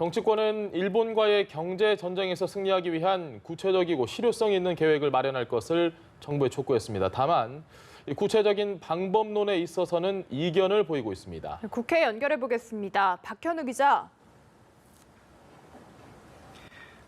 정치권은 일본과의 경제 전쟁에서 승리하기 위한 구체적이고 실효성 있는 계획을 마련할 것을 정부에 촉구했습니다. 다만 구체적인 방법론에 있어서는 이견을 보이고 있습니다. 국회 연결해 보겠습니다. 박현우 기자.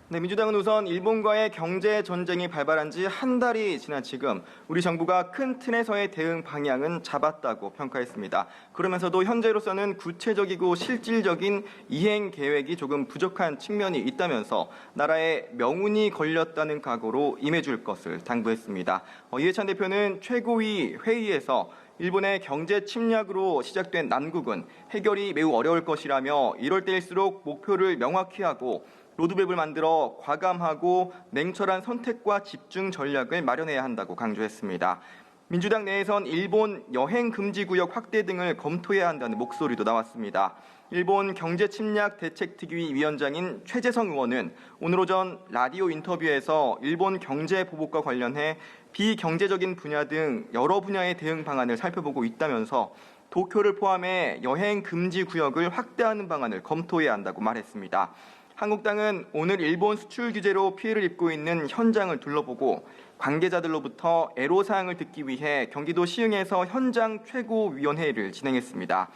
네, 민주당은 우선 일본과의 경제 전쟁이 발발한 지 한 달이 지난 지금 우리 정부가 큰 틀에서의 대응 방향은 잡았다고 평가했습니다. 그러면서도 현재로서는 구체적이고 실질적인 이행 계획이 조금 부족한 측면이 있다면서 나라에 명운이 걸렸다는 각오로 임해줄 것을 당부했습니다. 이해찬 대표는 최고위 회의에서 일본의 경제 침략으로 시작된 난국은 해결이 매우 어려울 것이라며 이럴 때일수록 목표를 명확히 하고 로드맵을 만들어 과감하고 냉철한 선택과 집중 전략을 마련해야 한다고 강조했습니다. 민주당 내에선 일본 여행 금지 구역 확대 등을 검토해야 한다는 목소리도 나왔습니다. 일본 경제침략대책특위 위원장인 최재성 의원은 오늘 오전 라디오 인터뷰에서 일본 경제 보복과 관련해 비경제적인 분야 등 여러 분야의 대응 방안을 살펴보고 있다면서 도쿄를 포함해 여행 금지 구역을 확대하는 방안을 검토해야 한다고 말했습니다. 한국당은 오늘 일본 수출 규제로 피해를 입고 있는 현장을 둘러보고 관계자들로부터 애로사항을 듣기 위해 경기도 시흥에서 현장 최고위원회를 진행했습니다.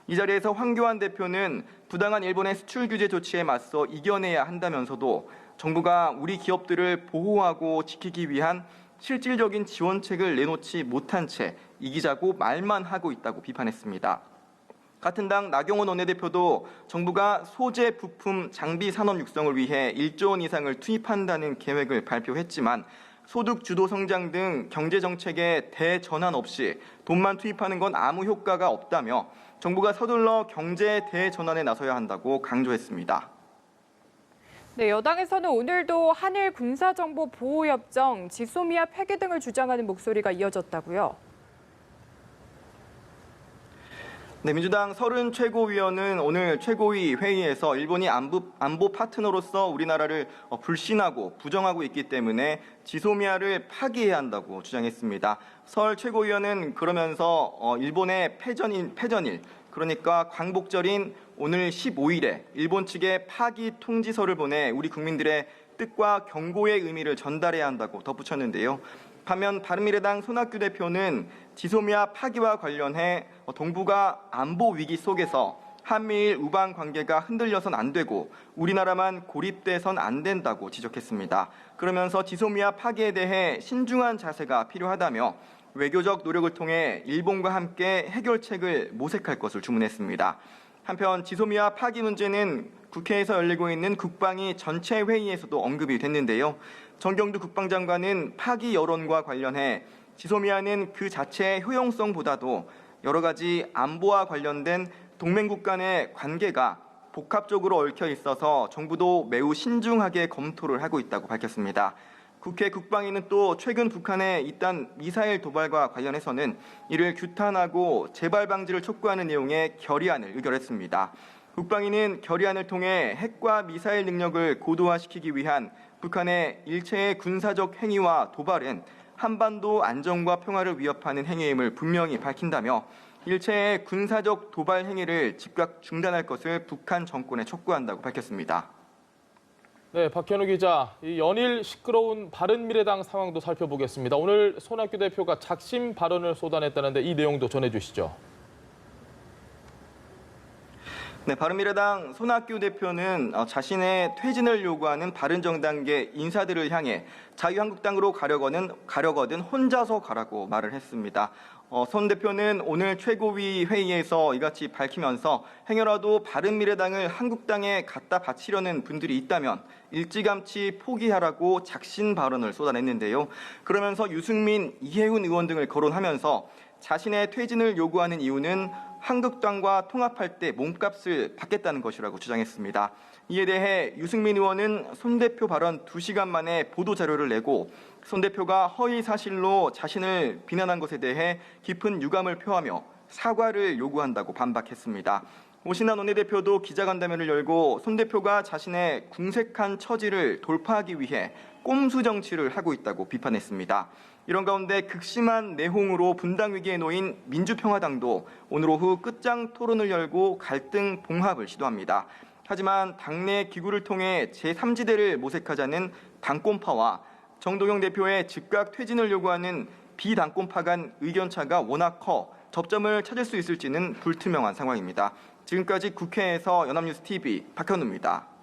이 자리에서 황교안 대표는 부당한 일본의 수출 규제 조치에 맞서 이겨내야 한다면서도 정부가 우리 기업들을 보호하고 지키기 위한 실질적인 지원책을 내놓지 못한 채 이기자고 말만 하고 있다고 비판했습니다. 같은 당 나경원 원내대표도 정부가 소재, 부품, 장비 산업 육성을 위해 1조 원 이상을 투입한다는 계획을 발표했지만 소득 주도 성장 등 경제 정책에 대전환 없이 돈만 투입하는 건 아무 효과가 없다며 정부가 서둘러 경제 대전환에 나서야 한다고 강조했습니다. 네, 여당에서는 오늘도 한일 군사정보보호협정, 지소미아 폐기 등을 주장하는 목소리가 이어졌다고요. 네, 민주당 서른 최고위원은 오늘 최고위 회의에서 일본이 안보 파트너로서 우리나라를 불신하고 부정하고 있기 때문에 지소미아를 파기해야 한다고 주장했습니다. 설 최고위원은 그러면서 일본의 패전일 그러니까 광복절인 오늘 15일에 일본 측에 파기 통지서를 보내 우리 국민들의 뜻과 경고의 의미를 전달해야 한다고 덧붙였는데요. 반면 바른미래당 손학규 대표는 지소미아 파기와 관련해 동북아 안보 위기 속에서 한미일 우방 관계가 흔들려선 안 되고 우리나라만 고립돼선 안 된다고 지적했습니다. 그러면서 지소미아 파기에 대해 신중한 자세가 필요하다며 외교적 노력을 통해 일본과 함께 해결책을 모색할 것을 주문했습니다. 한편 지소미아 파기 문제는 국회에서 열리고 있는 국방위 전체 회의에서도 언급이 됐는데요. 정경두 국방장관은 파기 여론과 관련해 지소미아는 그 자체의 효용성보다도 여러 가지 안보와 관련된 동맹국 간의 관계가 복합적으로 얽혀 있어서 정부도 매우 신중하게 검토를 하고 있다고 밝혔습니다. 국회 국방위는 또 최근 북한의 잇단 미사일 도발과 관련해서는 이를 규탄하고 재발 방지를 촉구하는 내용의 결의안을 의결했습니다. 국방위는 결의안을 통해 핵과 미사일 능력을 고도화시키기 위한 북한의 일체의 군사적 행위와 도발은 한반도 안정과 평화를 위협하는 행위임을 분명히 밝힌다며 일체의 군사적 도발 행위를 즉각 중단할 것을 북한 정권에 촉구한다고 밝혔습니다. 네, 박현우 기자, 이 연일 시끄러운 바른미래당 상황도 살펴보겠습니다. 오늘 손학규 대표가 작심 발언을 쏟아냈다는데 이 내용도 전해주시죠. 네, 바른미래당 손학규 대표는 자신의 퇴진을 요구하는 바른정당계 인사들을 향해 자유한국당으로 가려거든 혼자서 가라고 말을 했습니다. 손 대표는 오늘 최고위 회의에서 이같이 밝히면서 행여라도 바른미래당을 한국당에 갖다 바치려는 분들이 있다면 일찌감치 포기하라고 작심 발언을 쏟아냈는데요. 그러면서 유승민, 이해훈 의원 등을 거론하면서 자신의 퇴진을 요구하는 이유는 한국당과 통합할 때 몸값을 받겠다는 것이라고 주장했습니다. 이에 대해 유승민 의원은 손 대표 발언 2시간 만에 보도자료를 내고 손 대표가 허위 사실로 자신을 비난한 것에 대해 깊은 유감을 표하며 사과를 요구한다고 반박했습니다. 오신환 원내대표도 기자간담회를 열고 손 대표가 자신의 궁색한 처지를 돌파하기 위해 꼼수 정치를 하고 있다고 비판했습니다. 이런 가운데 극심한 내홍으로 분당 위기에 놓인 민주평화당도 오늘 오후 끝장 토론을 열고 갈등 봉합을 시도합니다. 하지만 당내 기구를 통해 제3지대를 모색하자는 당권파와 정동영 대표의 즉각 퇴진을 요구하는 비당권파 간 의견차가 워낙 커 접점을 찾을 수 있을지는 불투명한 상황입니다. 지금까지 국회에서 연합뉴스 TV 박현우입니다.